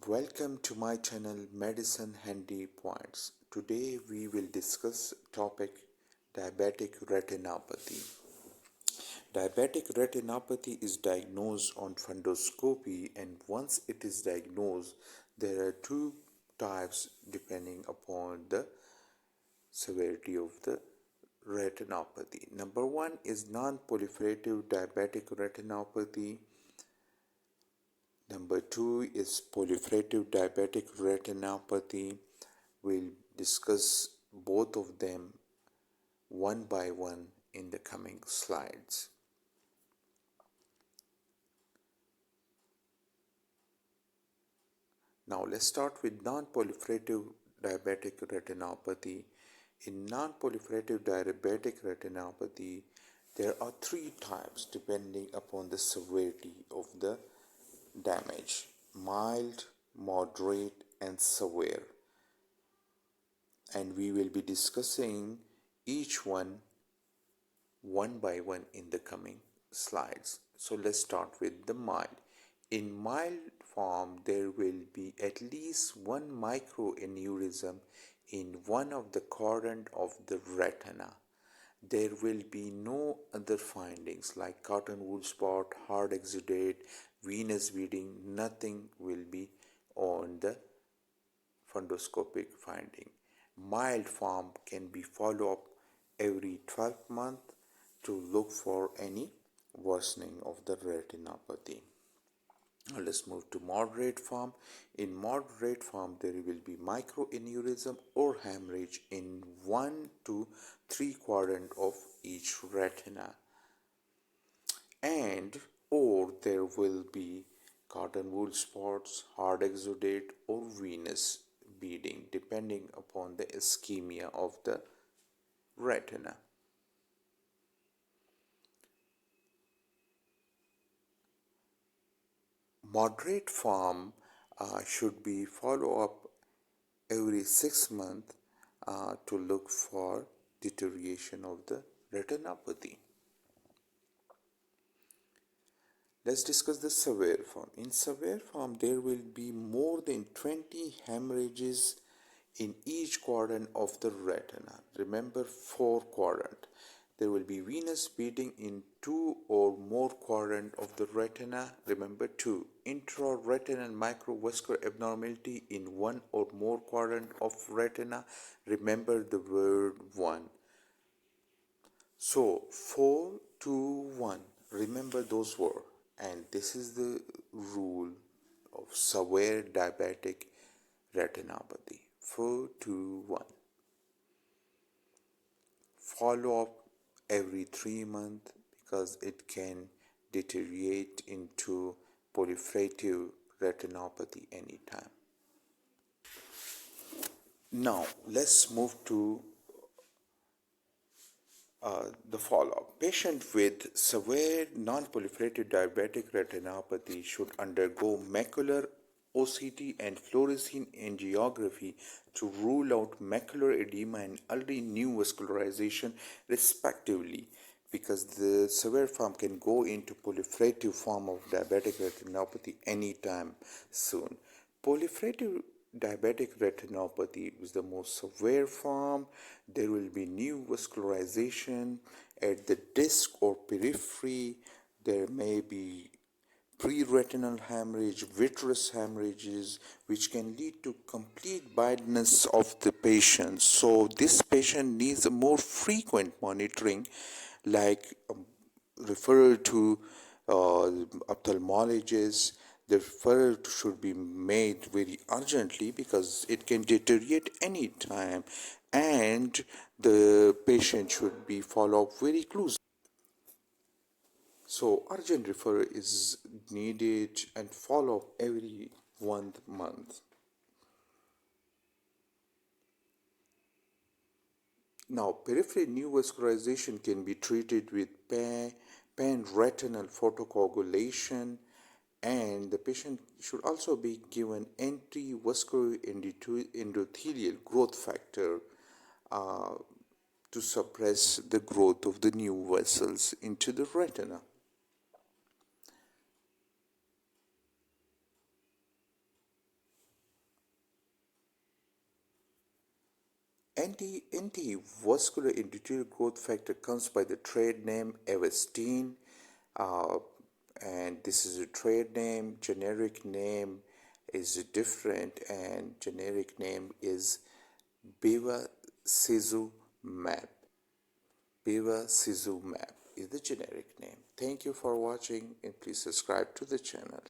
Welcome to my channel Medicine Handy Points. Today we will discuss topic diabetic retinopathy. Diabetic retinopathy is diagnosed on fundoscopy, and once it is diagnosed there are two types depending upon the severity of the retinopathy. Number 1 is non-proliferative diabetic retinopathy. Number 2 is proliferative diabetic retinopathy. We'll discuss both of them one by one in the coming slides. Now let's start with non-proliferative diabetic retinopathy. In non-proliferative diabetic retinopathy, there are three types depending upon the severity of the damage: mild, moderate, and severe. And we will be discussing each one by one in the coming slides. So let's start with the mild. In mild form, there will be at least one microaneurysm in one of the quadrant of the retina. There will be no other findings like cotton wool spot, hard exudate, venous bleeding. Nothing will be on the fundoscopic finding. Mild form can be followed up every 12 months to look for any worsening of the retinopathy. Now let's move to moderate form. In moderate form, there will be microaneurysm or hemorrhage in 1 to 3 quadrants of each retina, and or there will be cotton wool spots, hard exudate, or venous bleeding depending upon the ischemia of the retina. Moderate form should be follow up every 6 months to look for deterioration of the retinopathy. Let's discuss the severe form. In severe form, there will be more than 20 hemorrhages in each quadrant of the retina. Remember, 4 quadrants. There will be venous bleeding in 2 or more quadrants of the retina. Remember 2. Intraretinal microvascular abnormality in 1 or more quadrants of retina. Remember the word 1. So 4, 2, 1. Remember those words. And this is the rule of severe diabetic retinopathy. 4, 2, 1. Follow up every 3 months because it can deteriorate into proliferative retinopathy anytime. Now let's move to the follow-up. Patient with severe non-proliferative diabetic retinopathy should undergo macular OCT and fluorescein angiography to rule out macular edema and early new vascularization respectively, because the severe form can go into proliferative form of diabetic retinopathy anytime soon. Proliferative diabetic retinopathy is the most severe form. There will be new vascularization at the disc or periphery. There may be pre-retinal hemorrhage, vitreous hemorrhages, which can lead to complete blindness of the patient. So this patient needs a more frequent monitoring, like referral to ophthalmologist. The referral should be made very urgently because it can deteriorate any time, and the patient should be followed up very closely. So urgent referral is needed and follow up every 1 month. Now, peripheral neovascularization can be treated with pan-retinal photocoagulation, and the patient should also be given anti-vascular endothelial growth factor to suppress the growth of the new vessels into the retina. Anti-vascular endothelial growth factor comes by the trade name Avastin, uh, and this is a trade name. Generic name is different, and generic name is bevacizumab. Bevacizumab is the generic name. Thank you for watching, and please subscribe to the channel.